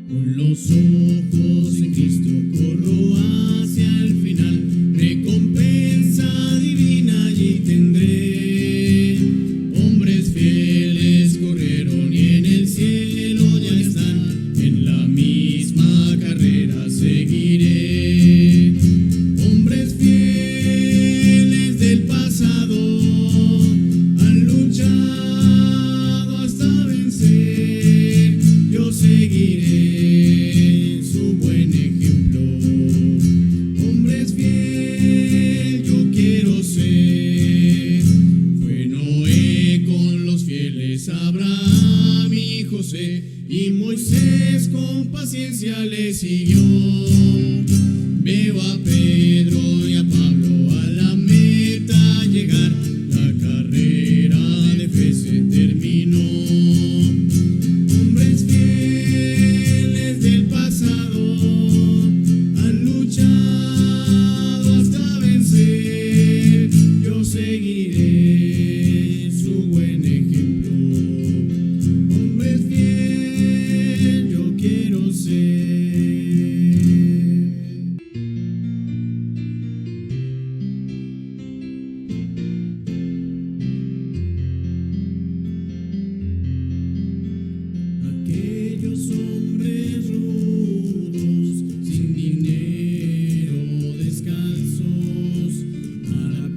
Con los ojos en Cristo corro hacia el final, recompensa divina allí tendré. Hombres fieles corrieron y en el cielo ya están, en la misma carrera seguiré. Hombres fieles del pasado han luchado hasta vencer, yo seguiré su buen ejemplo. Hombres fieles yo quiero ser. Fue Noé con los fieles, Abraham y José, y Moisés con paciencia le siguió. Veo a Pedro y a Pablo a la meta llegar, la carrera de fe se terminó. Hombres fieles del pasado han luchado hasta vencer, yo seguiré su buen ejemplo. Hombres fieles yo quiero ser. Aquellos hombres rudos, sin dinero, descalzos,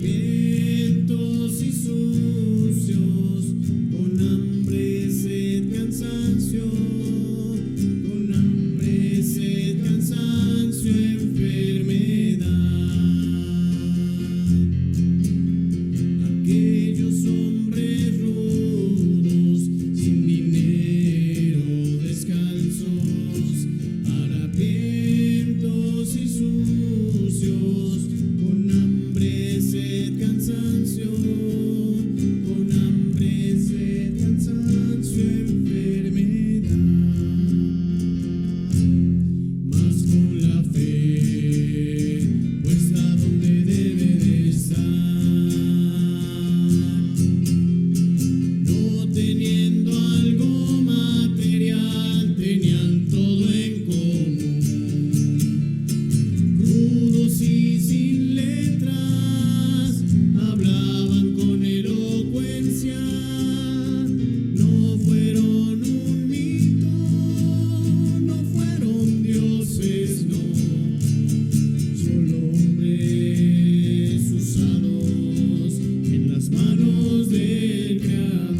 harapientos y sucios, con hambre, sed, cansancio, con hambre, sed, cansancio, enfermedad. Aquellos hombres rudos, sin dinero, descalzos, harapientos y sucios, con hambre, sed, cansancio, con hambre, sed, cansancio, enfermedad. Mas con la fe puesta donde debe de estar, no teniendo algo material, tenían todo en común. Rudos y sin letras, hablaban con elocuencia. No fueron un mito, no fueron dioses, no. Solo hombres usados en las manos del Creador.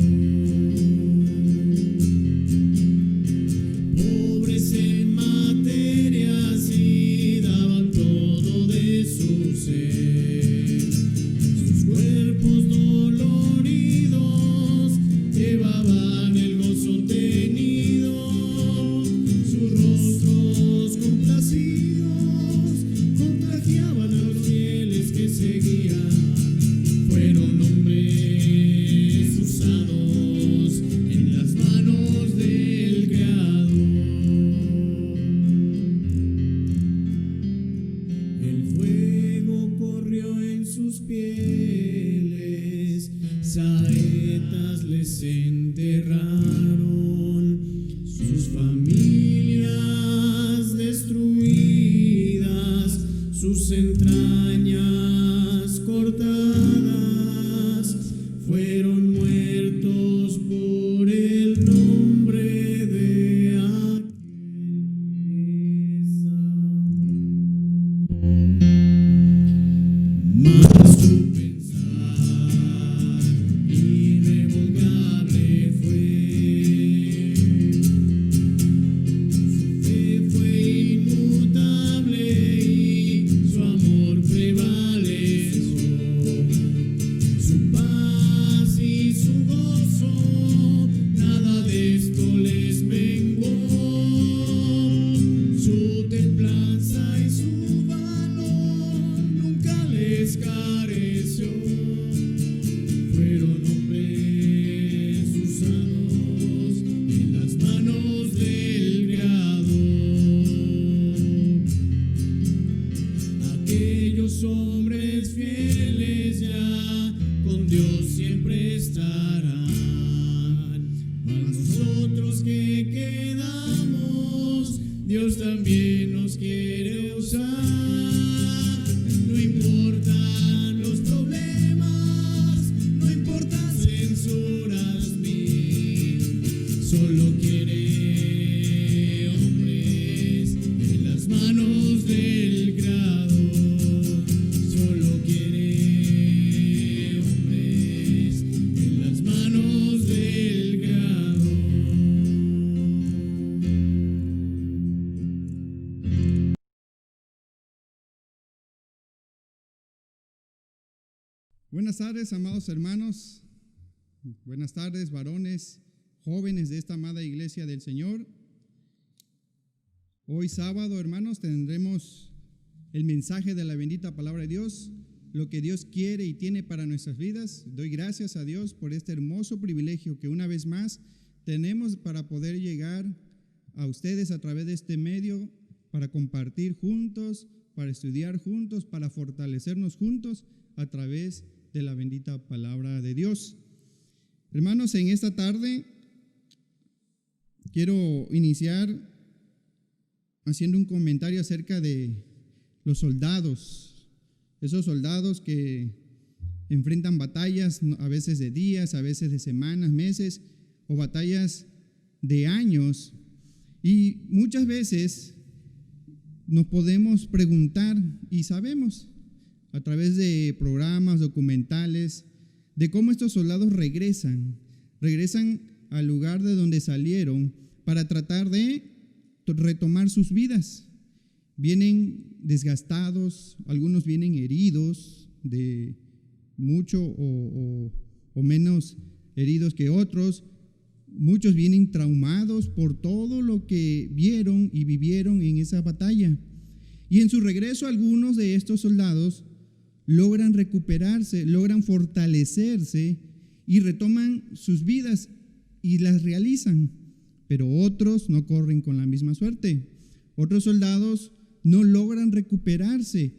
Pobres en materias y daban todo de su ser. Sus cuerpos doloridos llevaban el gozo tenido. Sus rostros complacidos contagiaban a los fieles que seguían. Fueron hombres usados en las manos del Creador. El fuego corrió en sus pieles, saetas les enterraron, sus familias destruidas, sus entrañas cortadas, fueron muertos por el nombre de aquel Mas su pensar irrevocable fue, su fe fue inmutable y su amor prevaleció. Su paz y su gozo, nada de esto les menguó. Su templanza y su valor nunca les cansó. hombres fieles ya con Dios siempre estarán. Mas nosotros que quedamos, Dios también nos quiere usar. No importan los problemas, no importan censuras mil, solo quiere hombres en las manos del grado. Solo quiere hombres en las manos del grado. Buenas tardes, amados hermanos. Buenas tardes, varones, jóvenes de esta amada iglesia del Señor. Hoy sábado, hermanos, tendremos el mensaje de la bendita palabra de Dios, lo que Dios quiere y tiene para nuestras vidas. Doy gracias a Dios por este hermoso privilegio que una vez más tenemos para poder llegar a ustedes a través de este medio, para compartir juntos, para estudiar juntos, para fortalecernos juntos a través de la bendita palabra de Dios. Hermanos, en esta tarde quiero iniciar haciendo un comentario acerca de los soldados, esos soldados que enfrentan batallas a veces de días, a veces de semanas, meses o batallas de años. Y muchas veces nos podemos preguntar y sabemos a través de programas, documentales, de cómo estos soldados regresan al lugar de donde salieron para tratar de retomar sus vidas. Vienen desgastados, algunos vienen heridos, de mucho o menos heridos que otros. Muchos vienen traumados por todo lo que vieron y vivieron en esa batalla. Y en su regreso, algunos de estos soldados logran recuperarse, logran fortalecerse y retoman sus vidas y las realizan. Pero otros no corren con la misma suerte. Otros soldados no logran recuperarse.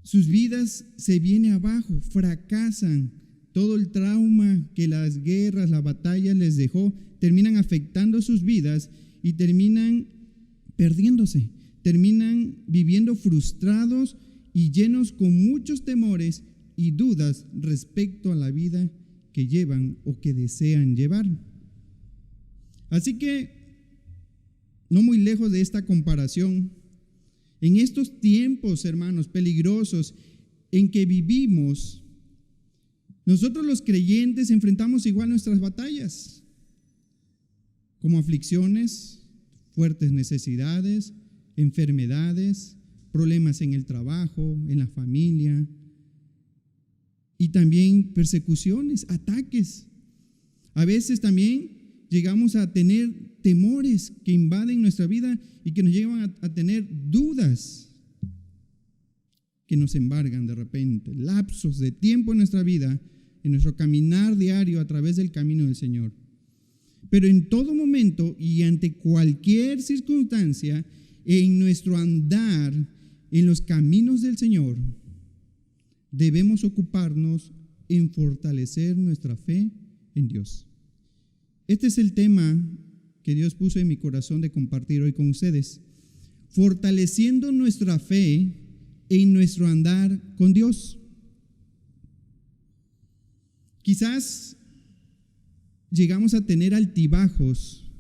Sus vidas se vienen abajo, fracasan. Todo el trauma que las guerras, las batallas les dejó, terminan afectando sus vidas y terminan perdiéndose. Terminan viviendo frustrados y llenos con muchos temores y dudas respecto a la vida que llevan o que desean llevar. Así que, no muy lejos de esta comparación, en estos tiempos, hermanos, peligrosos en que vivimos, nosotros los creyentes enfrentamos igual nuestras batallas, como aflicciones, fuertes necesidades, enfermedades, problemas en el trabajo, en la familia, y también persecuciones, ataques. A veces también llegamos a tener temores que invaden nuestra vida y que nos llevan a tener dudas que nos embargan de repente, lapsos de tiempo en nuestra vida, en nuestro caminar diario a través del camino del Señor. Pero en todo momento y ante cualquier circunstancia, en nuestro andar en los caminos del Señor, debemos ocuparnos en fortalecer nuestra fe en Dios. Este es el tema que Dios puso en mi corazón de compartir hoy con ustedes, fortaleciendo nuestra fe en nuestro andar con Dios. Quizás llegamos a tener altibajos,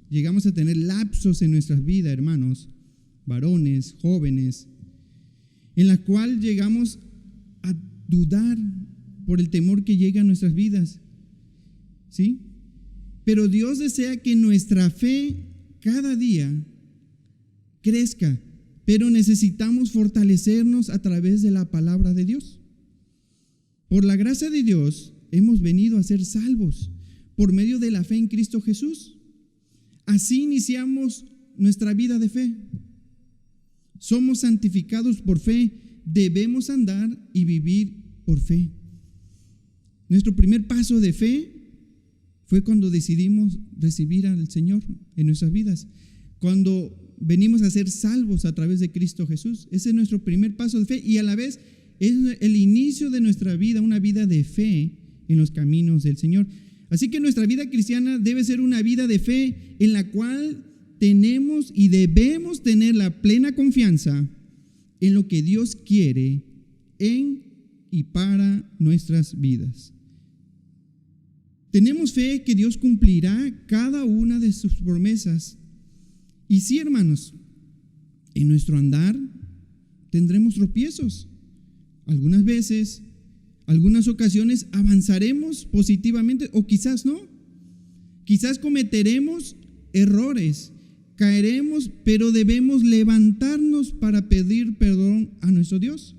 llegamos a tener lapsos en nuestras vidas, hermanos, varones, jóvenes, en la cual llegamos a dudar por el temor que llega a nuestras vidas, ¿sí? Pero Dios desea que nuestra fe cada día crezca, pero necesitamos fortalecernos a través de la palabra de Dios. Por la gracia de Dios hemos venido a ser salvos por medio de la fe en Cristo Jesús. Así iniciamos nuestra vida de fe. Somos santificados por fe, debemos andar y vivir por fe. Nuestro primer paso de fe fue cuando decidimos recibir al Señor en nuestras vidas, cuando venimos a ser salvos a través de Cristo Jesús. Ese es nuestro primer paso de fe y a la vez es el inicio de nuestra vida, una vida de fe en los caminos del Señor. Así que nuestra vida cristiana debe ser una vida de fe en la cual tenemos y debemos tener la plena confianza en lo que Dios quiere en y para nuestras vidas. Tenemos fe que Dios cumplirá cada una de sus promesas. Y sí, hermanos, en nuestro andar tendremos tropiezos. Algunas veces, algunas ocasiones avanzaremos positivamente o quizás no. Quizás cometeremos errores, caeremos, pero debemos levantarnos para pedir perdón a nuestro Dios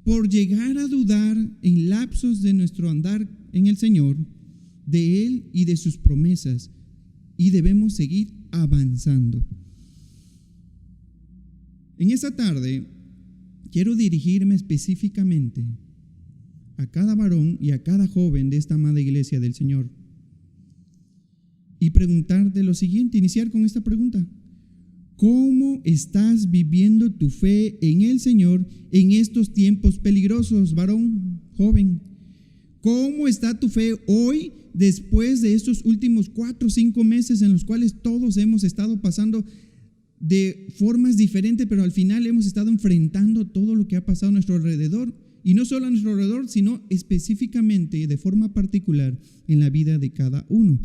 por llegar a dudar en lapsos de nuestro andar en el Señor, de Él y de sus promesas, y debemos seguir avanzando. En esta tarde quiero dirigirme específicamente a cada varón y a cada joven de esta amada iglesia del Señor y preguntarte lo siguiente, iniciar con esta pregunta: ¿cómo estás viviendo tu fe en el Señor en estos tiempos peligrosos, varón, joven? ¿Cómo está tu fe hoy después de estos últimos 4 o 5 meses en los cuales todos hemos estado pasando de formas diferentes, pero al final hemos estado enfrentando todo lo que ha pasado a nuestro alrededor? Y no solo a nuestro alrededor, sino específicamente, de forma particular, en la vida de cada uno.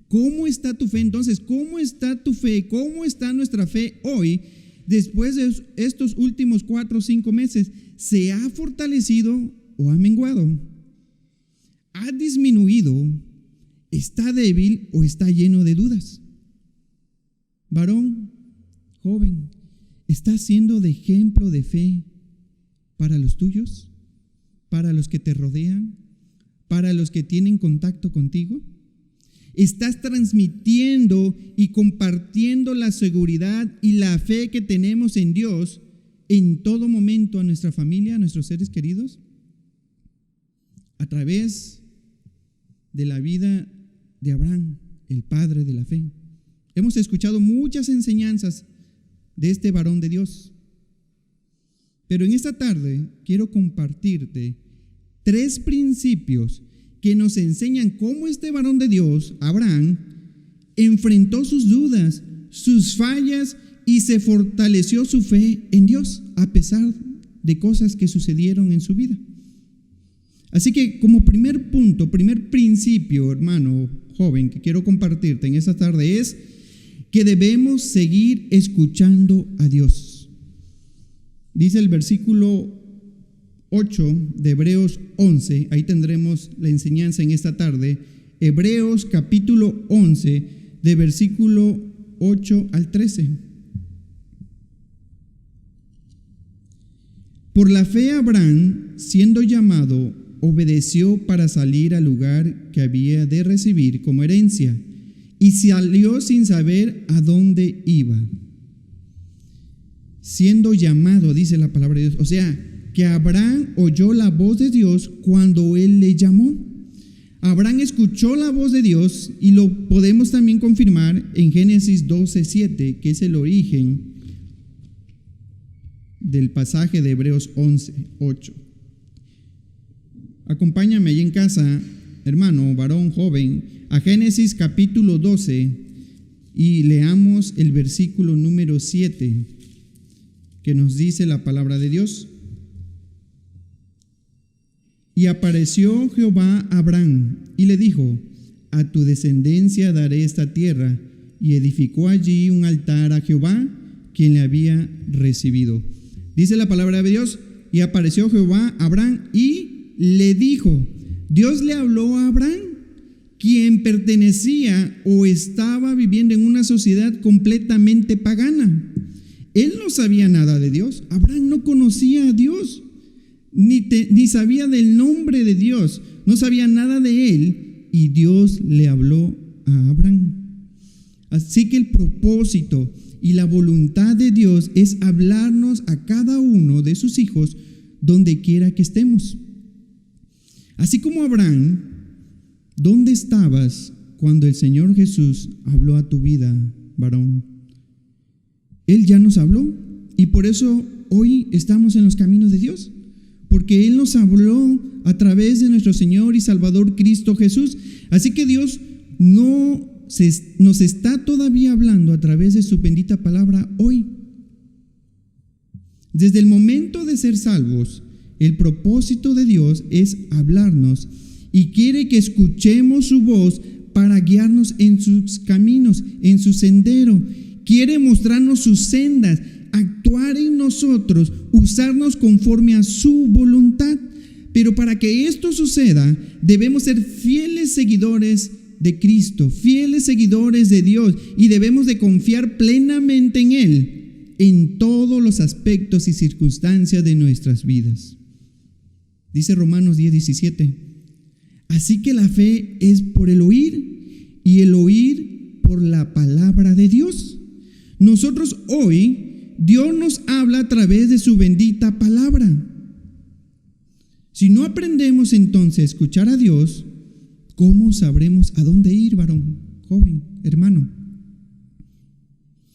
¿Cómo está tu fe entonces? ¿Cómo está tu fe? ¿Cómo está nuestra fe hoy después de estos últimos 4 o 5 meses? ¿Se ha fortalecido o ha menguado? ¿Ha disminuido? ¿Está débil o está lleno de dudas? Varón, joven, ¿estás siendo de ejemplo de fe para los tuyos? ¿Para los que te rodean? ¿Para los que tienen contacto contigo? ¿Estás transmitiendo y compartiendo la seguridad y la fe que tenemos en Dios en todo momento a nuestra familia, a nuestros seres queridos? A través de la vida de Abraham, el padre de la fe. Hemos escuchado muchas enseñanzas de este varón de Dios. Pero en esta tarde quiero compartirte 3 principios que nos enseñan cómo este varón de Dios, Abraham, enfrentó sus dudas, sus fallas y se fortaleció su fe en Dios a pesar de cosas que sucedieron en su vida. Así que como primer punto, primer principio, hermano joven, que quiero compartirte en esta tarde es que debemos seguir escuchando a Dios. Dice el versículo 8 de Hebreos 11, ahí tendremos la enseñanza en esta tarde. Hebreos capítulo 11, de versículo 8 al 13. Por la fe Abraham, siendo llamado, obedeció para salir al lugar que había de recibir como herencia, y salió sin saber a dónde iba. Siendo llamado, dice la palabra de Dios, o sea, que Abraham oyó la voz de Dios cuando Él le llamó. Abraham escuchó la voz de Dios y lo podemos también confirmar en Génesis 12:7, que es el origen del pasaje de Hebreos 11:8. Acompáñame ahí en casa, hermano, varón, joven, a Génesis capítulo 12 y leamos el versículo número 7, que nos dice la palabra de Dios. Y apareció Jehová a Abraham y le dijo: a tu descendencia daré esta tierra. Y edificó allí un altar a Jehová, quien le había recibido. Dice la palabra de Dios: y apareció Jehová a Abraham y le dijo. Dios le habló a Abraham, quien pertenecía o estaba viviendo en una sociedad completamente pagana. Él no sabía nada de Dios. Abraham no conocía a Dios. Ni sabía del nombre de Dios, no sabía nada de él, y Dios le habló a Abraham. Así que el propósito y la voluntad de Dios es hablarnos a cada uno de sus hijos donde quiera que estemos. Así como Abraham, ¿dónde estabas cuando el Señor Jesús habló a tu vida, varón? Él ya nos habló y por eso hoy estamos en los caminos de Dios. porque Él nos habló a través de nuestro Señor y Salvador Cristo Jesús. Así que Dios nos está todavía hablando a través de su bendita palabra hoy. Desde el momento de ser salvos, el propósito de Dios es hablarnos y quiere que escuchemos su voz para guiarnos en sus caminos, en su sendero. Quiere mostrarnos sus sendas, actuar en nosotros, usarnos conforme a su voluntad. Pero para que esto suceda, debemos ser fieles seguidores de Cristo, fieles seguidores de Dios, y debemos de confiar plenamente en Él en todos los aspectos y circunstancias de nuestras vidas. Dice Romanos 10:17, así que la fe es por el oír y el oír por la palabra de Dios. Nosotros hoy, Dios nos habla a través de su bendita palabra. Si no aprendemos entonces a escuchar a Dios, ¿cómo sabremos a dónde ir, varón, joven, hermano?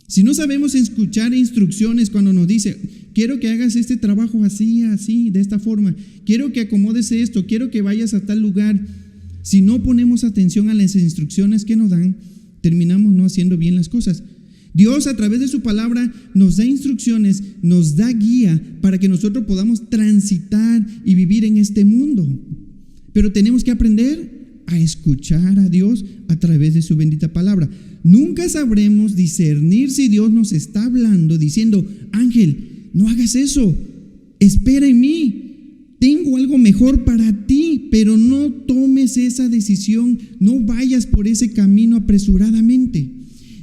Si no sabemos escuchar instrucciones cuando nos dice, quiero que hagas este trabajo así, así, de esta forma, quiero que acomodes esto, quiero que vayas a tal lugar. Si no ponemos atención a las instrucciones que nos dan, terminamos no haciendo bien las cosas. Dios a través de su palabra nos da instrucciones, nos da guía para que nosotros podamos transitar y vivir en este mundo. Pero tenemos que aprender a escuchar a Dios a través de su bendita palabra. Nunca sabremos discernir si Dios nos está hablando diciendo, Ángel, no hagas eso, espera en mí, tengo algo mejor para ti, pero no tomes esa decisión, no vayas por ese camino apresuradamente.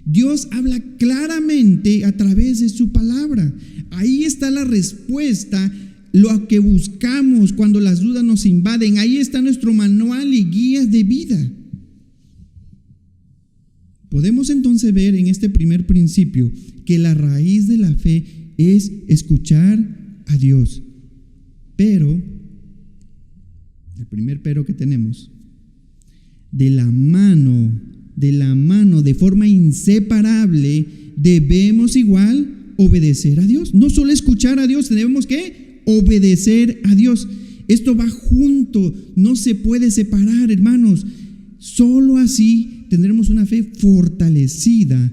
Dios habla claramente a través de su palabra. Ahí está la respuesta, lo que buscamos cuando las dudas nos invaden. Ahí está nuestro manual y guías de vida. Podemos entonces ver en este primer principio que la raíz de la fe es escuchar a Dios. Pero, el primer pero que tenemos, de la mano, de forma inseparable, debemos igual obedecer a Dios. No solo escuchar a Dios, tenemos que obedecer a Dios. Esto va junto, no se puede separar, hermanos. Solo así tendremos una fe fortalecida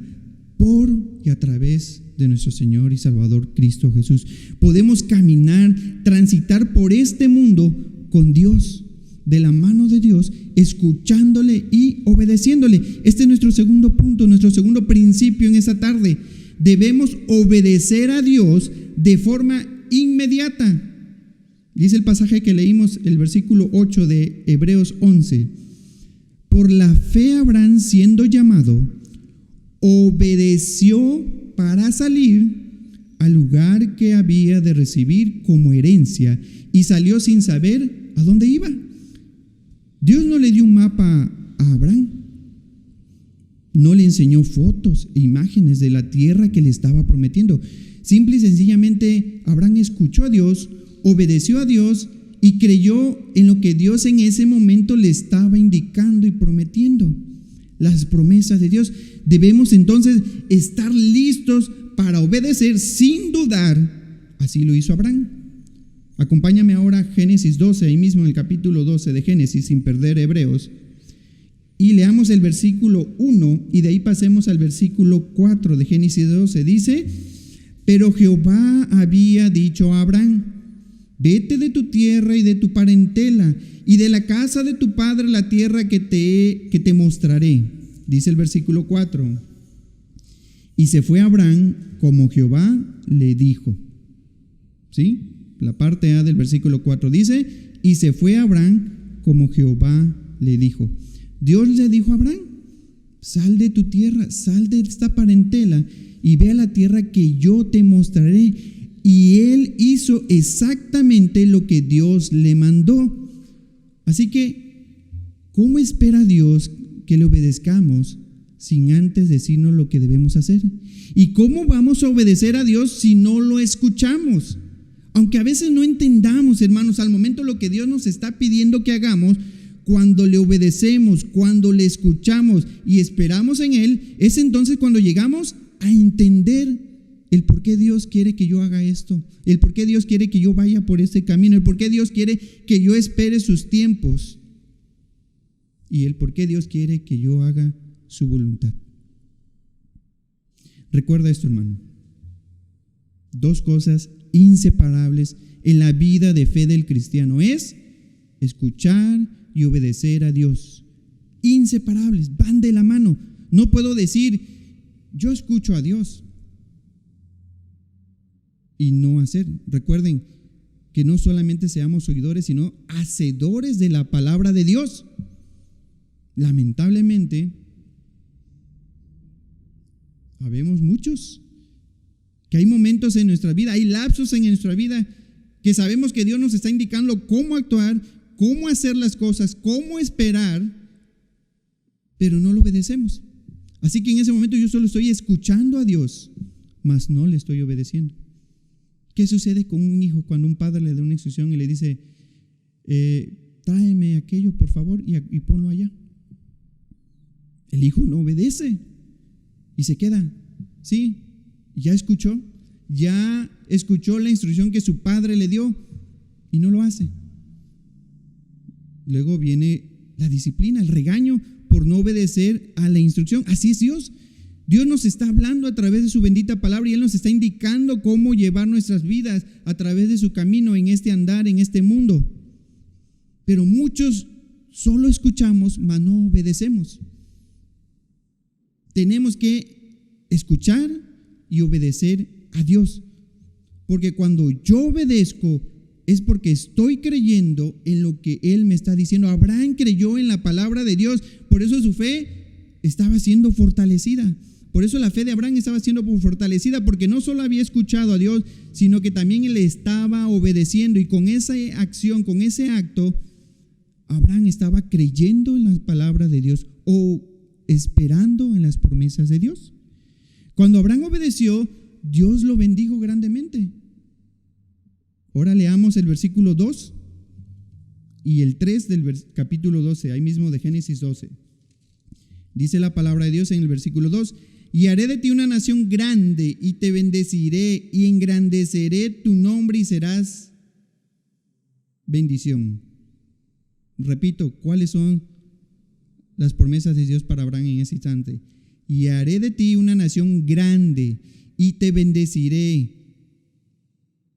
por y a través de nuestro Señor y Salvador Cristo Jesús. Podemos caminar, transitar por este mundo con Dios, de la mano de Dios, escuchándole y obedeciéndole. Este es nuestro segundo punto, nuestro segundo principio en esta tarde. Debemos obedecer a Dios de forma inmediata. Dice el pasaje que leímos, el versículo 8 de Hebreos 11. Por la fe Abraham, siendo llamado, obedeció para salir al lugar que había de recibir como herencia y salió sin saber a dónde iba. Dios no le dio un mapa a Abraham, no le enseñó fotos e imágenes de la tierra que le estaba prometiendo. Simple y sencillamente Abraham escuchó a Dios, obedeció a Dios y creyó en lo que Dios en ese momento le estaba indicando y prometiendo. Las promesas de Dios. Debemos entonces estar listos para obedecer sin dudar. Así lo hizo Abraham. Acompáñame ahora a Génesis 12, ahí mismo en el capítulo 12 de Génesis, sin perder Hebreos, y leamos el versículo 1 y de ahí pasemos al versículo 4 de Génesis 12. Dice, pero Jehová había dicho a Abraham, vete de tu tierra y de tu parentela y de la casa de tu padre la tierra que te mostraré. Dice el versículo 4, y se fue Abraham como Jehová le dijo. ¿Sí? La parte A del versículo 4 dice, y se fue Abraham como Jehová le dijo. Dios le dijo a Abraham, sal de tu tierra, sal de esta parentela y ve a la tierra que yo te mostraré. Y él hizo exactamente lo que Dios le mandó. Así que, ¿cómo espera Dios que le obedezcamos sin antes decirnos lo que debemos hacer? ¿Y cómo vamos a obedecer a Dios si no lo escuchamos? Aunque a veces no entendamos, hermanos, al momento lo que Dios nos está pidiendo que hagamos, cuando le obedecemos, cuando le escuchamos y esperamos en Él, es entonces cuando llegamos a entender el por qué Dios quiere que yo haga esto, el por qué Dios quiere que yo vaya por este camino, el por qué Dios quiere que yo espere sus tiempos y el por qué Dios quiere que yo haga su voluntad. Recuerda esto, hermano. Dos cosas inseparables en la vida de fe del cristiano es escuchar y obedecer a Dios. Inseparables, van de la mano. No puedo decir, yo escucho a Dios y no hacer. Recuerden que no solamente seamos oidores, sino hacedores de la palabra de Dios. Lamentablemente, habemos muchos que hay momentos en nuestra vida, hay lapsos en nuestra vida que sabemos que Dios nos está indicando cómo actuar, cómo hacer las cosas, cómo esperar, pero no lo obedecemos. Así que en ese momento yo solo estoy escuchando a Dios, mas no le estoy obedeciendo. ¿Qué sucede con un hijo cuando un padre le da una instrucción y le dice, tráeme aquello por favor y ponlo allá? El hijo no obedece y se queda, ¿sí? Ya escuchó la instrucción que su padre le dio y no lo hace. Luego viene la disciplina, el regaño por no obedecer a la instrucción. Así es Dios. Dios nos está hablando a través de su bendita palabra y Él nos está indicando cómo llevar nuestras vidas a través de su camino en este andar, en este mundo. Pero muchos solo escuchamos, mas no obedecemos. Tenemos que escuchar y obedecer a Dios, porque cuando yo obedezco es porque estoy creyendo en lo que Él me está diciendo. Abraham creyó en la palabra de Dios, por eso su fe estaba siendo fortalecida. Por eso la fe de Abraham estaba siendo fortalecida, porque no solo había escuchado a Dios, sino que también Él estaba obedeciendo, y con esa acción, con ese acto, Abraham estaba creyendo en la palabra de Dios o esperando en las promesas de Dios. Cuando Abraham obedeció, Dios lo bendijo grandemente. Ahora leamos el versículo 2 y el 3 del capítulo 12, ahí mismo de Génesis 12. Dice la palabra de Dios en el versículo 2: y haré de ti una nación grande, y te bendeciré, y engrandeceré tu nombre, y serás bendición. Repito, ¿cuáles son las promesas de Dios para Abraham en ese instante? Y haré de ti una nación grande, y te bendeciré,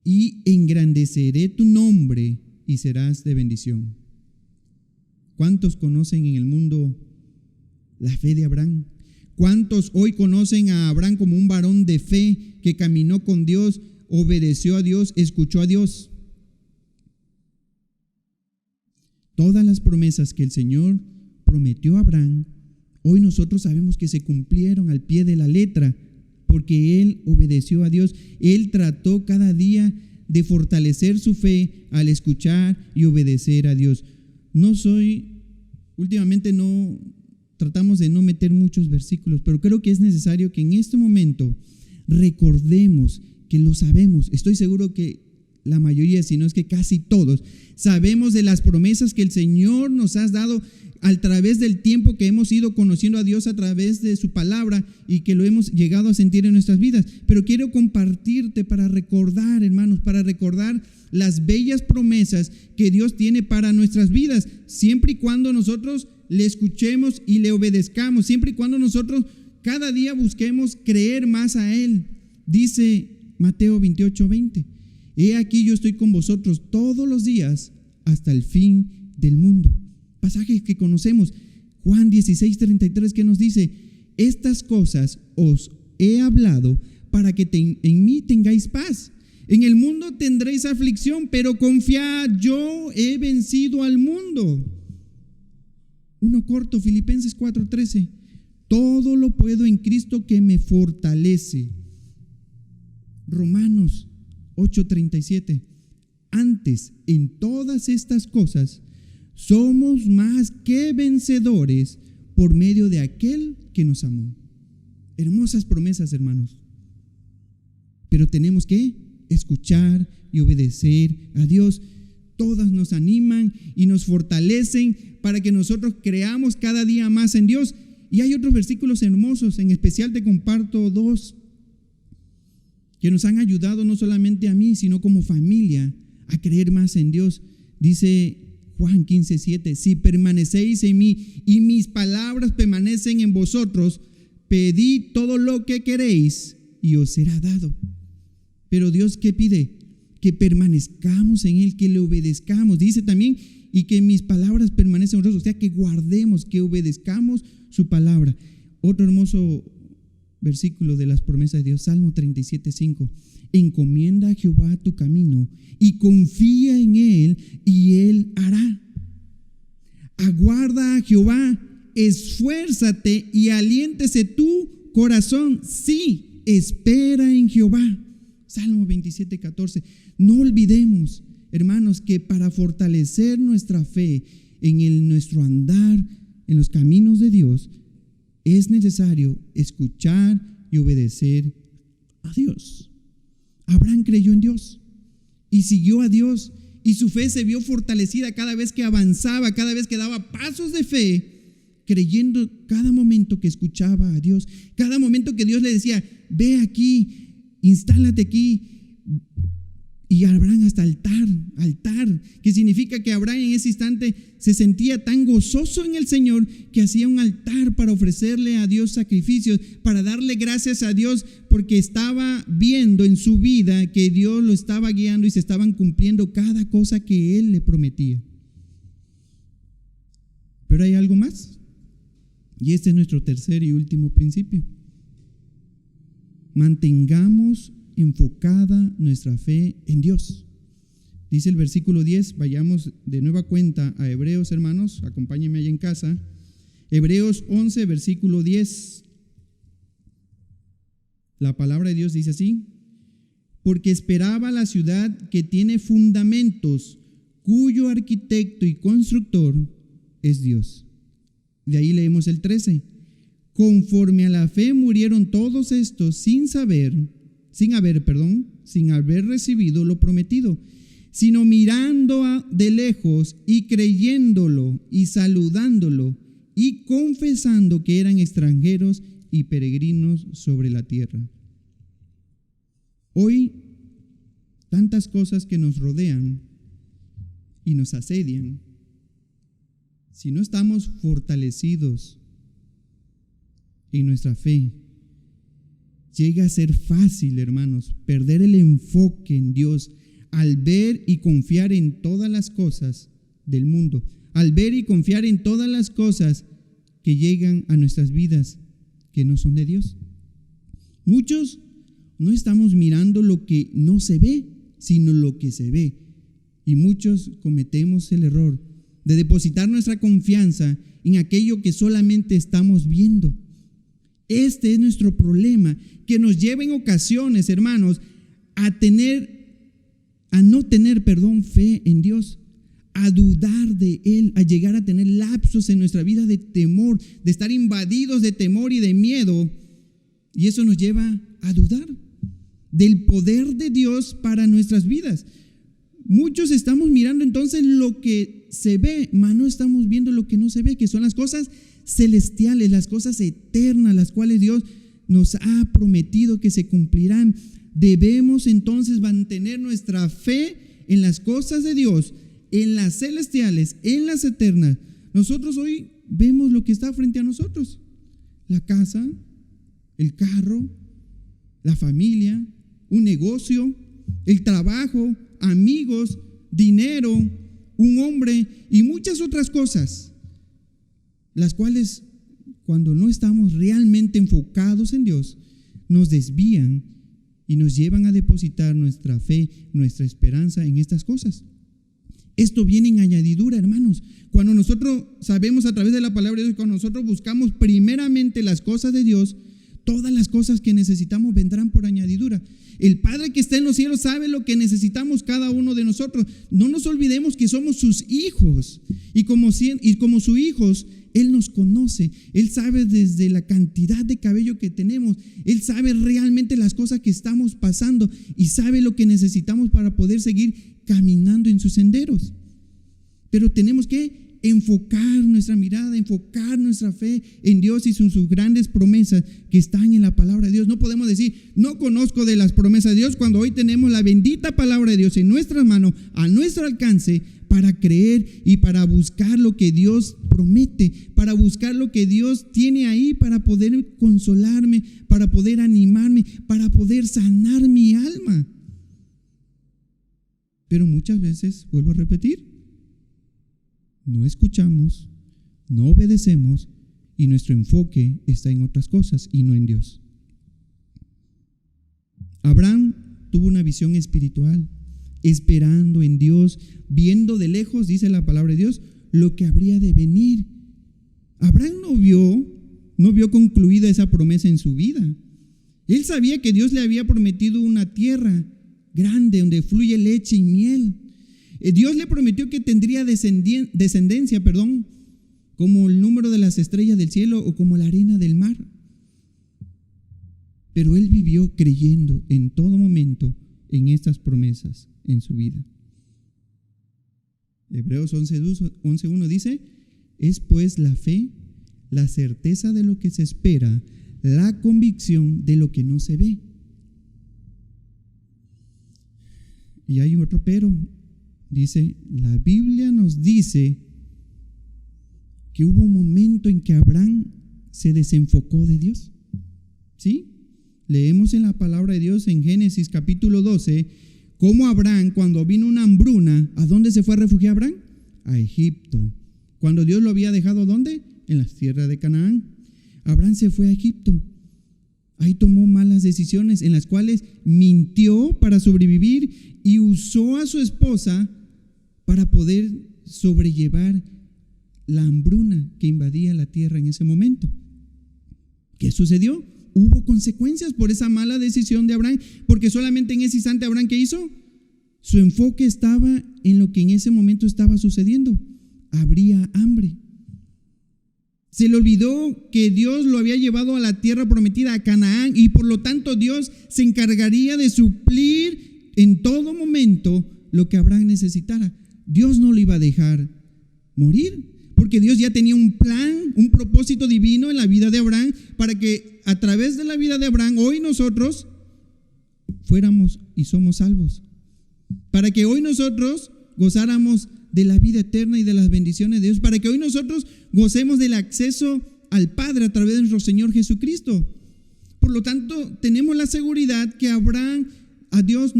y engrandeceré tu nombre, y serás de bendición. ¿Cuántos conocen en el mundo la fe de Abraham? ¿Cuántos hoy conocen a Abraham como un varón de fe que caminó con Dios, obedeció a Dios, escuchó a Dios? Todas las promesas que el Señor prometió a Abraham, hoy nosotros sabemos que se cumplieron al pie de la letra, porque él obedeció a Dios. Él trató cada día de fortalecer su fe al escuchar y obedecer a Dios. Últimamente tratamos de no meter muchos versículos, pero creo que es necesario que en este momento recordemos que lo sabemos. Estoy seguro que la mayoría, si no es que casi todos, sabemos de las promesas que el Señor nos ha dado a través del tiempo que hemos ido conociendo a Dios a través de su palabra y que lo hemos llegado a sentir en nuestras vidas. Pero quiero compartirte para recordar, hermanos, para recordar las bellas promesas que Dios tiene para nuestras vidas, siempre y cuando nosotros le escuchemos y le obedezcamos, siempre y cuando nosotros cada día busquemos creer más a Él. Dice Mateo 28:20: he aquí yo estoy con vosotros todos los días hasta el fin del mundo. Pasajes que conocemos. Juan 16:33, que nos dice: estas cosas os he hablado para que en mí tengáis paz. En el mundo tendréis aflicción, pero confiad, yo he vencido al mundo. Uno corto, Filipenses 4:13: todo lo puedo en Cristo que me fortalece. Romanos 8:37: antes, en todas estas cosas somos más que vencedores por medio de aquel que nos amó. Hermosas promesas, hermanos. Pero tenemos que escuchar y obedecer a Dios. Todas nos animan y nos fortalecen para que nosotros creamos cada día más en Dios. Y hay otros versículos hermosos, en especial te comparto dos. que nos han ayudado no solamente a mí, sino como familia a creer más en Dios. Dice Juan 15:7, si permanecéis en mí y mis palabras permanecen en vosotros, pedid todo lo que queréis y os será dado. Pero Dios, ¿qué pide? Que permanezcamos en Él, que le obedezcamos. Dice también, y que mis palabras permanecen en nosotros, o sea, que guardemos, que obedezcamos su palabra. Otro hermoso versículo de las promesas de Dios, Salmo 37:5. Encomienda a Jehová tu camino y confía en Él y Él hará. Aguarda a Jehová, esfuérzate y aliéntese tu corazón. Sí, espera en Jehová. Salmo 27:14. No olvidemos, hermanos, que para fortalecer nuestra fe en nuestro andar en los caminos de Dios, es necesario escuchar y obedecer a Dios. Abraham creyó en Dios y siguió a Dios, y su fe se vio fortalecida cada vez que avanzaba, cada vez que daba pasos de fe, creyendo cada momento que escuchaba a Dios, cada momento que Dios le decía, ve aquí, instálate aquí. Y Abraham hasta altar, que significa que Abraham en ese instante se sentía tan gozoso en el Señor que hacía un altar para ofrecerle a Dios sacrificios, para darle gracias a Dios, porque estaba viendo en su vida que Dios lo estaba guiando y se estaban cumpliendo cada cosa que Él le prometía. Pero hay algo más, y este es nuestro tercer y último principio. Mantengamos enfocada nuestra fe en Dios. Dice el versículo 10, vayamos de nueva cuenta a Hebreos, hermanos, acompáñenme allá en casa. Hebreos 11, versículo 10. La palabra de Dios dice así: porque esperaba la ciudad que tiene fundamentos, cuyo arquitecto y constructor es Dios. De ahí leemos el 13. Conforme a la fe murieron todos estos sin haber recibido lo prometido, sino mirando de lejos y creyéndolo y saludándolo y confesando que eran extranjeros y peregrinos sobre la tierra. Hoy, tantas cosas que nos rodean y nos asedian, si no estamos fortalecidos en nuestra fe, llega a ser fácil, hermanos, perder el enfoque en Dios al ver y confiar en todas las cosas del mundo, al ver y confiar en todas las cosas que llegan a nuestras vidas que no son de Dios. Muchos no estamos mirando lo que no se ve, sino lo que se ve. Y muchos cometemos el error de depositar nuestra confianza en aquello que solamente estamos viendo. Este es nuestro problema, que nos lleva en ocasiones, hermanos, a no tener fe en Dios, a dudar de Él, a llegar a tener lapsos en nuestra vida de temor, de estar invadidos de temor y de miedo. Y eso nos lleva a dudar del poder de Dios para nuestras vidas. Muchos estamos mirando entonces lo que se ve, mas no estamos viendo lo que no se ve, que son las cosas celestiales, las cosas eternas, las cuales Dios nos ha prometido que se cumplirán. Debemos entonces mantener nuestra fe en las cosas de Dios, en las celestiales, en las eternas. Nosotros hoy vemos lo que está frente a nosotros: la casa, el carro, la familia, un negocio, el trabajo, amigos, dinero, un hombre y muchas otras cosas, las cuales, cuando no estamos realmente enfocados en Dios, nos desvían y nos llevan a depositar nuestra fe, nuestra esperanza en estas cosas. Esto viene en añadidura, hermanos. Cuando nosotros sabemos a través de la palabra de Dios, cuando nosotros buscamos primeramente las cosas de Dios, todas las cosas que necesitamos vendrán por añadidura. El Padre que está en los cielos sabe lo que necesitamos cada uno de nosotros. No nos olvidemos que somos sus hijos, y como sus hijos, Él nos conoce. Él sabe desde la cantidad de cabello que tenemos. Él sabe realmente las cosas que estamos pasando y sabe lo que necesitamos para poder seguir caminando en sus senderos. Pero tenemos que enfocar nuestra mirada, enfocar nuestra fe en Dios y sus grandes promesas que están en la palabra de Dios. No podemos decir, no conozco de las promesas de Dios, cuando hoy tenemos la bendita palabra de Dios en nuestras manos, a nuestro alcance, para creer y para buscar lo que Dios promete, para buscar lo que Dios tiene ahí para poder consolarme, para poder animarme, para poder sanar mi alma. Pero muchas veces, vuelvo a repetir, no escuchamos, no obedecemos y nuestro enfoque está en otras cosas y no en Dios. Abraham tuvo una visión espiritual, esperando en Dios, viendo de lejos, dice la palabra de Dios, lo que habría de venir. Abraham no vio concluida esa promesa en su vida. Él sabía que Dios le había prometido una tierra grande donde fluye leche y miel. Dios le prometió que tendría descendencia, como el número de las estrellas del cielo o como la arena del mar. Pero él vivió creyendo en todo momento en estas promesas en su vida. Hebreos 11:1 dice, es pues la fe, la certeza de lo que se espera, la convicción de lo que no se ve. Y hay otro pero. Dice, la Biblia nos dice que hubo un momento en que Abraham se desenfocó de Dios. ¿Sí? Leemos en la palabra de Dios en Génesis capítulo 12, cómo Abraham, cuando vino una hambruna, ¿a dónde se fue a refugiar Abraham? A Egipto. Cuando Dios lo había dejado, ¿dónde? En las tierras de Canaán. Abraham se fue a Egipto. Ahí tomó malas decisiones en las cuales mintió para sobrevivir y usó a su esposa para poder sobrellevar la hambruna que invadía la tierra en ese momento. ¿Qué sucedió? Hubo consecuencias por esa mala decisión de Abraham, porque solamente en ese instante Abraham, ¿qué hizo? Su enfoque estaba en lo que en ese momento estaba sucediendo. Habría hambre. Se le olvidó que Dios lo había llevado a la tierra prometida, a Canaán, y por lo tanto Dios se encargaría de suplir en todo momento lo que Abraham necesitara. Dios no lo iba a dejar morir, porque Dios ya tenía un plan, un propósito divino en la vida de Abraham, para que a través de la vida de Abraham, hoy nosotros fuéramos y somos salvos. Para que hoy nosotros gozáramos de la vida eterna y de las bendiciones de Dios, para que hoy nosotros gocemos del acceso al Padre a través de nuestro Señor Jesucristo. Por lo tanto, tenemos la seguridad que Dios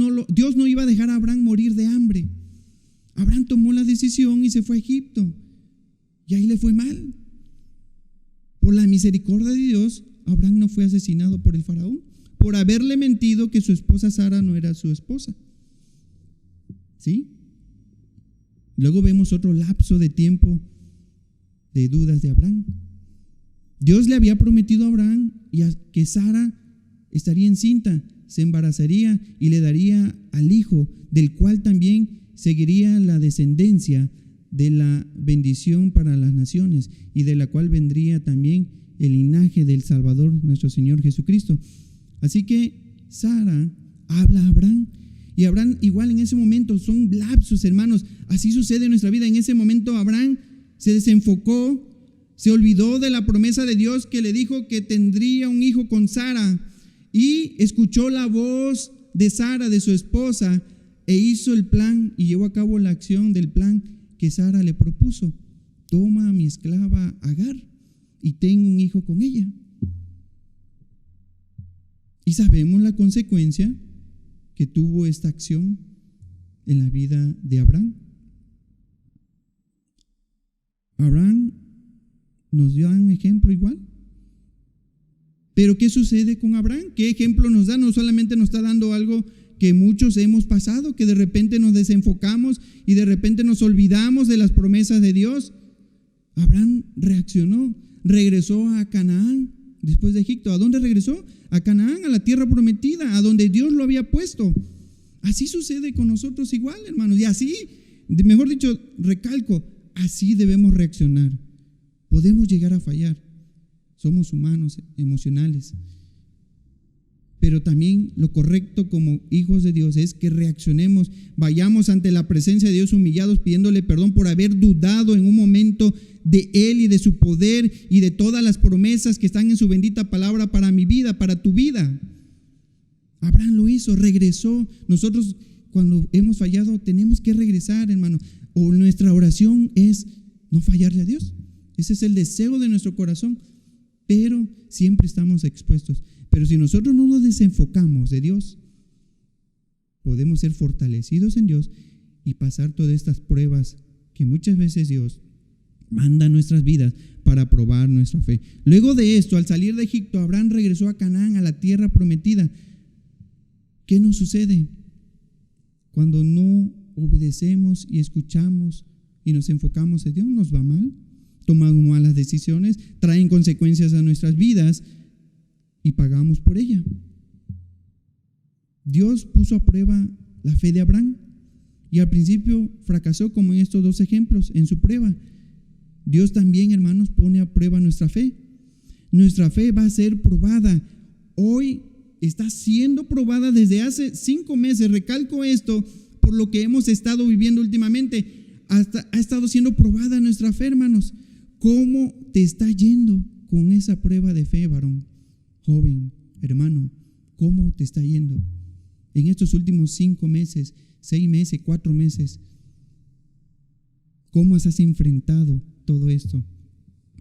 no iba a dejar a Abraham morir de hambre. Abraham tomó la decisión y se fue a Egipto, y ahí le fue mal. Por la misericordia de Dios, Abraham no fue asesinado por el faraón, por haberle mentido que su esposa Sara no era su esposa. ¿Sí? Luego vemos otro lapso de tiempo de dudas de Abraham. Dios le había prometido a Abraham que Sara estaría encinta, se embarazaría y le daría al hijo, del cual también seguiría la descendencia de la bendición para las naciones, y de la cual vendría también el linaje del Salvador, nuestro Señor Jesucristo. Así que Sara habla a Abraham, y Abraham igual en ese momento, son lapsos, hermanos, así sucede en nuestra vida. En ese momento Abraham se desenfocó, se olvidó de la promesa de Dios que le dijo que tendría un hijo con Sara, y escuchó la voz de Sara, de su esposa, e hizo el plan y llevó a cabo la acción del plan que Sara le propuso. Toma a mi esclava Agar y ten un hijo con ella. Y sabemos la consecuencia que tuvo esta acción en la vida de Abraham. Abraham nos dio un ejemplo igual. Pero ¿qué sucede con Abraham? ¿Qué ejemplo nos da? No solamente nos está dando algo que muchos hemos pasado, que de repente nos desenfocamos y de repente nos olvidamos de las promesas de Dios. Abraham reaccionó, regresó a Canaán después de Egipto. ¿A dónde regresó? A Canaán, a la tierra prometida, a donde Dios lo había puesto. Así sucede con nosotros igual, hermanos. Y así, mejor dicho, recalco, así debemos reaccionar. Podemos llegar a fallar. Somos humanos, emocionales. Pero también lo correcto como hijos de Dios es que reaccionemos, vayamos ante la presencia de Dios humillados, pidiéndole perdón por haber dudado en un momento de Él y de su poder y de todas las promesas que están en su bendita palabra para mi vida, para tu vida. Abraham lo hizo, regresó. Nosotros cuando hemos fallado tenemos que regresar, hermano. O nuestra oración es no fallarle a Dios. Ese es el deseo de nuestro corazón, pero siempre estamos expuestos. Pero si nosotros no nos desenfocamos de Dios, podemos ser fortalecidos en Dios y pasar todas estas pruebas que muchas veces Dios manda a nuestras vidas para probar nuestra fe. Luego de esto, al salir de Egipto, Abraham regresó a Canaán, a la tierra prometida. ¿Qué nos sucede cuando no obedecemos y escuchamos y nos enfocamos en Dios? Nos va mal, tomamos malas decisiones, traen consecuencias a nuestras vidas y pagamos por ella. Dios puso a prueba la fe de Abraham y al principio fracasó, como en estos dos ejemplos, en su prueba. Dios también, hermanos, pone a prueba nuestra fe. Nuestra fe va a ser probada. Hoy está siendo probada desde hace 5 meses. Recalco esto por lo que hemos estado viviendo últimamente. Ha estado siendo probada nuestra fe, hermanos. ¿Cómo te está yendo con esa prueba de fe, varón, joven, hermano? ¿Cómo te está yendo en estos últimos 5 meses, 6 meses, 4 meses? ¿Cómo has enfrentado todo esto?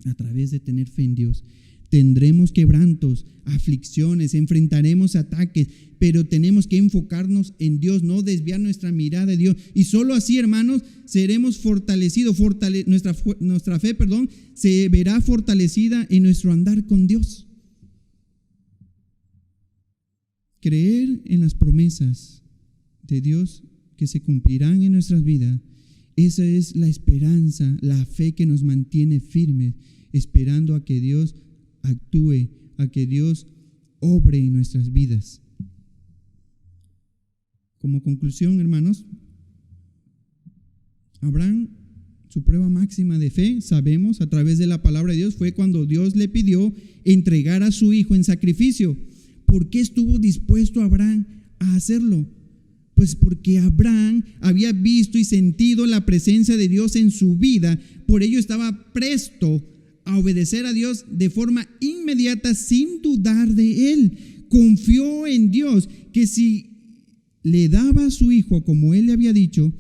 A través de tener fe en Dios. Tendremos quebrantos, aflicciones, enfrentaremos ataques, pero tenemos que enfocarnos en Dios, no desviar nuestra mirada de Dios. Y solo así, hermanos, seremos fortalecidos. Nuestra fe, se verá fortalecida en nuestro andar con Dios. Creer en las promesas de Dios que se cumplirán en nuestras vidas. Esa es la esperanza, la fe que nos mantiene firmes, esperando a que Dios actúe, a que Dios obre en nuestras vidas. Como conclusión, hermanos, Abraham, su prueba máxima de fe, sabemos a través de la palabra de Dios, fue cuando Dios le pidió entregar a su hijo en sacrificio. ¿Por qué estuvo dispuesto Abraham a hacerlo? Pues porque Abraham había visto y sentido la presencia de Dios en su vida, por ello estaba presto a obedecer a Dios de forma inmediata sin dudar de Él. Confió en Dios que si le daba a su hijo como Él le había dicho,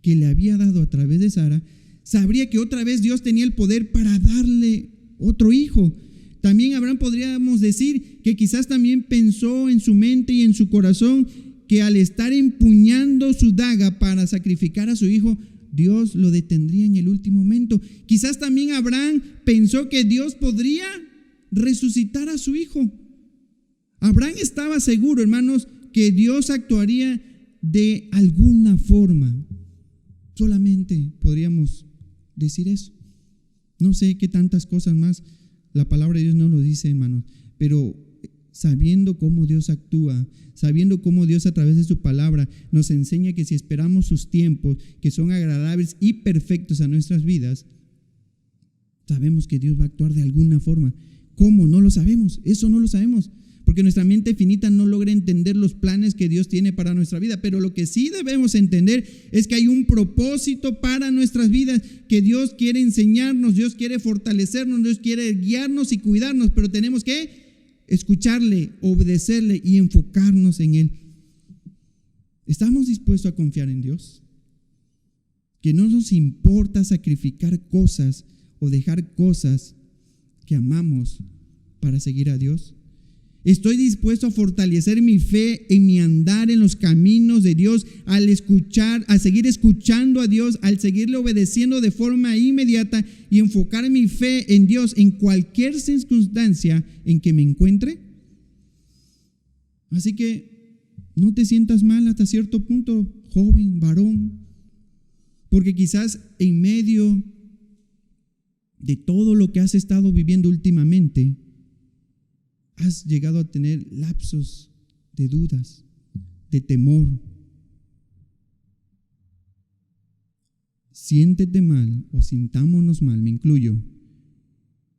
que le había dado a través de Sara, sabría que otra vez Dios tenía el poder para darle otro hijo. También Abraham podríamos decir que quizás también pensó en su mente y en su corazón que al estar empuñando su daga para sacrificar a su hijo, Dios lo detendría en el último momento. Quizás también Abraham pensó que Dios podría resucitar a su hijo. Abraham estaba seguro, hermanos, que Dios actuaría de alguna forma. Solamente podríamos decir eso. No sé qué tantas cosas más la palabra de Dios no lo dice, hermanos, pero sabiendo cómo Dios actúa, sabiendo cómo Dios a través de su palabra nos enseña que si esperamos sus tiempos, que son agradables y perfectos a nuestras vidas, sabemos que Dios va a actuar de alguna forma. ¿Cómo? No lo sabemos, eso no lo sabemos, porque nuestra mente finita no logra entender los planes que Dios tiene para nuestra vida, pero lo que sí debemos entender es que hay un propósito para nuestras vidas, que Dios quiere enseñarnos, Dios quiere fortalecernos, Dios quiere guiarnos y cuidarnos, pero tenemos que escucharle, obedecerle y enfocarnos en Él. ¿Estamos dispuestos a confiar en Dios? Que no nos importa sacrificar cosas o dejar cosas que amamos para seguir a Dios. Estoy dispuesto a fortalecer mi fe en mi andar en los caminos de Dios, al seguir escuchando a Dios, al seguirle obedeciendo de forma inmediata y enfocar mi fe en Dios en cualquier circunstancia en que me encuentre. Así que no te sientas mal hasta cierto punto, joven, varón, porque quizás en medio de todo lo que has estado viviendo últimamente, has llegado a tener lapsos de dudas, de temor. Siéntete mal o sintámonos mal, me incluyo,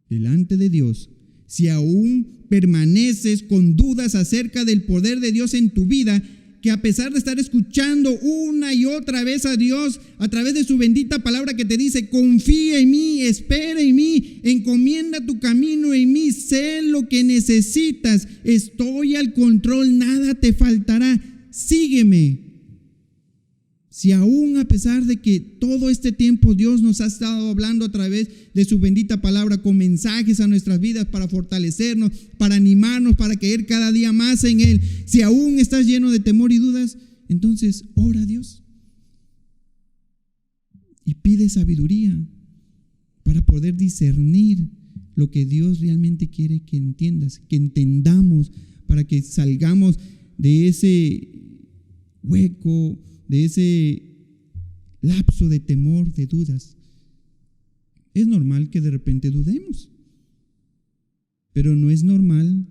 delante de Dios, Si aún permaneces con dudas acerca del poder de Dios en tu vida, que a pesar de estar escuchando una y otra vez a Dios a través de su bendita palabra que te dice, confía en mí, espera en mí, encomienda tu camino en mí, sé lo que necesitas, estoy al control, nada te faltará, sígueme. Si aún a pesar de que todo este tiempo Dios nos ha estado hablando a través de su bendita palabra con mensajes a nuestras vidas para fortalecernos, para animarnos, para creer cada día más en Él, si aún estás lleno de temor y dudas, entonces ora a Dios y pide sabiduría para poder discernir lo que Dios realmente quiere que entiendas, que entendamos, para que salgamos de ese hueco, de ese lapso de temor, de dudas. Es normal que de repente dudemos, pero no es normal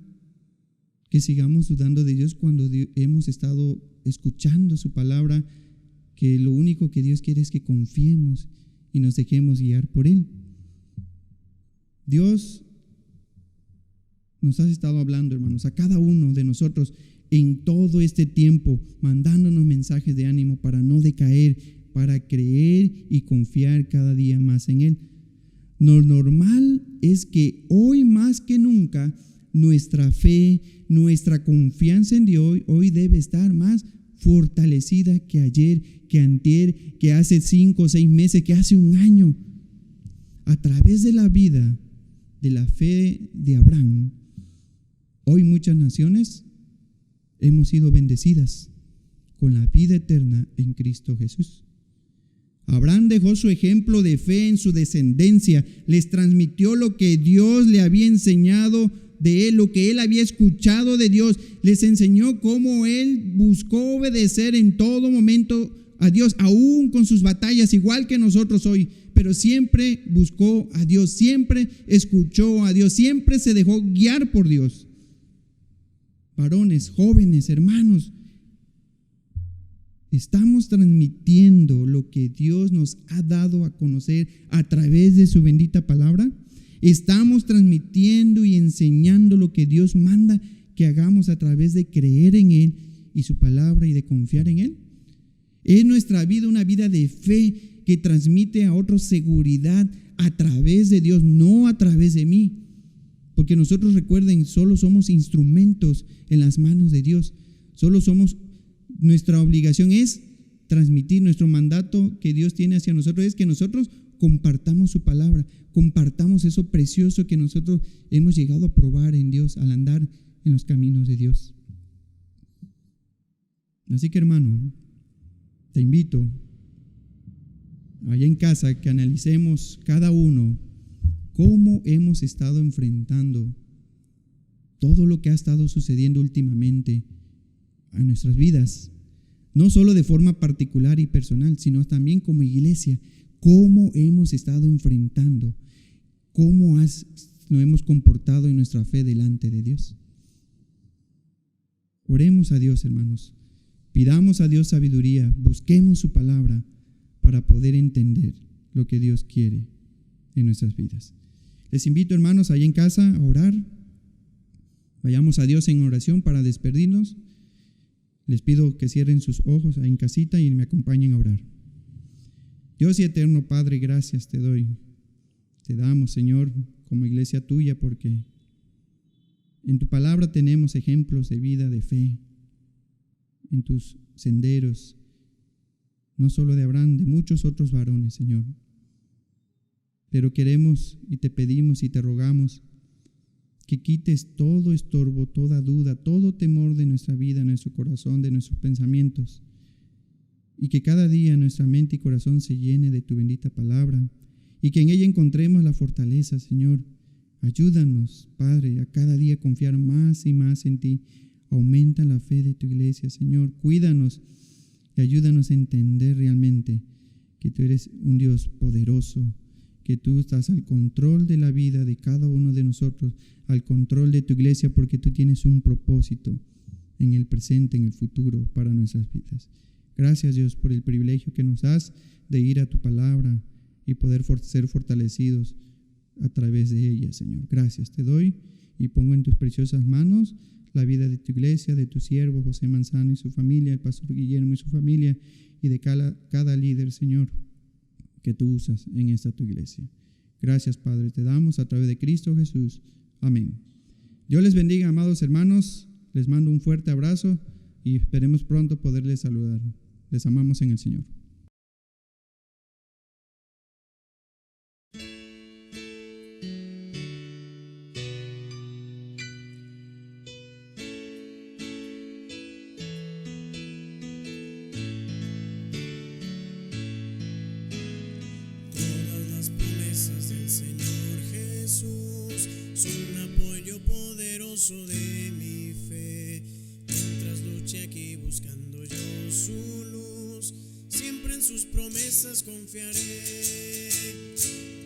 que sigamos dudando de Dios cuando hemos estado escuchando su palabra, que lo único que Dios quiere es que confiemos y nos dejemos guiar por Él. Dios nos ha estado hablando, hermanos, a cada uno de nosotros en todo este tiempo, mandándonos mensajes de ánimo para no decaer, para creer y confiar cada día más en Él. Lo normal es que hoy más que nunca nuestra fe, nuestra confianza en Dios hoy debe estar más fortalecida que ayer, que antier, que hace 5 o 6 meses, que hace un año. A través de la vida, de la fe de Abraham, hoy muchas naciones hemos sido bendecidas con la vida eterna en Cristo Jesús. Abraham dejó su ejemplo de fe en su descendencia, les transmitió lo que Dios le había enseñado de él, lo que él había escuchado de Dios, les enseñó cómo él buscó obedecer en todo momento a Dios, aún con sus batallas, igual que nosotros hoy, pero siempre buscó a Dios, siempre escuchó a Dios, siempre se dejó guiar por Dios. Varones, jóvenes, hermanos, estamos transmitiendo lo que Dios nos ha dado a conocer a través de su bendita palabra. Estamos transmitiendo y enseñando lo que Dios manda que hagamos a través de creer en Él y su palabra y de confiar en Él. Es nuestra vida una vida de fe que transmite a otros seguridad a través de Dios, no a través de mí. Porque nosotros, recuerden, solo somos instrumentos en las manos de Dios. Nuestra obligación es transmitir nuestro mandato que Dios tiene hacia nosotros, es que nosotros compartamos su palabra, compartamos eso precioso que nosotros hemos llegado a probar en Dios al andar en los caminos de Dios. Así que, hermano, te invito allá en casa que analicemos cada uno cómo hemos estado enfrentando todo lo que ha estado sucediendo últimamente a nuestras vidas, no solo de forma particular y personal, sino también como iglesia, cómo hemos estado enfrentando, cómo nos hemos comportado en nuestra fe delante de Dios. Oremos a Dios, hermanos, pidamos a Dios sabiduría, busquemos su palabra para poder entender lo que Dios quiere en nuestras vidas. Les invito, hermanos, allá en casa a orar. Vayamos a Dios en oración para despedirnos. Les pido que cierren sus ojos ahí en casita y me acompañen a orar. Dios y eterno Padre, gracias te doy. Te damos, Señor, como iglesia tuya, porque en tu palabra tenemos ejemplos de vida, de fe, en tus senderos, no solo de Abraham, de muchos otros varones, Señor. Pero queremos y te pedimos y te rogamos que quites todo estorbo, toda duda, todo temor de nuestra vida, de nuestro corazón, de nuestros pensamientos, y que cada día nuestra mente y corazón se llene de tu bendita palabra y que en ella encontremos la fortaleza, Señor. Ayúdanos, Padre, a cada día confiar más y más en ti. Aumenta la fe de tu iglesia, Señor. Cuídanos y ayúdanos a entender realmente que tú eres un Dios poderoso, que tú estás al control de la vida de cada uno de nosotros, al control de tu iglesia, porque tú tienes un propósito en el presente, en el futuro, para nuestras vidas. Gracias, Dios, por el privilegio que nos das de ir a tu palabra y poder ser fortalecidos a través de ella, Señor. Gracias te doy y pongo en tus preciosas manos la vida de tu iglesia, de tu siervo José Manzano y su familia, el pastor Guillermo y su familia, y de cada líder, Señor, que tú usas en esta tu iglesia. Gracias, Padre, te damos a través de Cristo Jesús. Amén. Dios les bendiga, amados hermanos. Les mando un fuerte abrazo y esperemos pronto poderles saludar. Les amamos en el Señor. Todas las promesas del Señor Jesús son un apoyo poderoso de mi fe. Mientras luche aquí buscando yo su luz, siempre en sus promesas confiaré.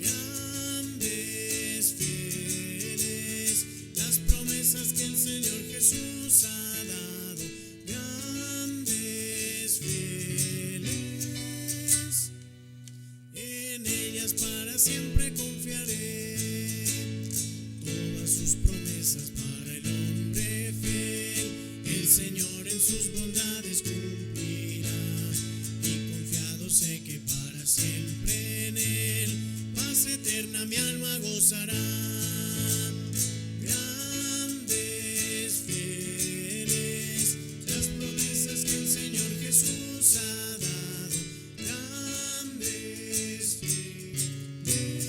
Grandes, fieles, las promesas que el Señor Jesús ha dado. Grandes, fieles, en ellas para siempre confiaré. Todas sus promesas para el hombre fiel, el Señor en sus bondades cumplirá. Y confiado sé que para siempre en Él, paz eterna mi alma gozará. Grandes, fieles, las promesas que el Señor Jesús ha dado. Grandes, fieles,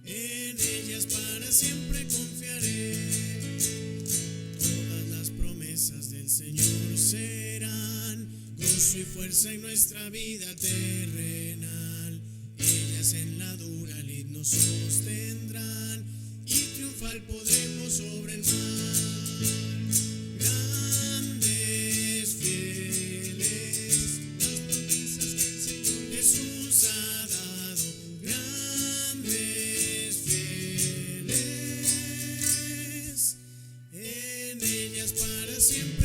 en ellas para siempre confiaré. Todas las promesas del Señor serán gozo y fuerza en nuestra vida terrenal. Ellas en la dura lid nos sostendrán y triunfar podremos sobre el mar. Grandes, fieles, las promesas que el Señor Jesús ha dado. Grandes, fieles, en ellas para siempre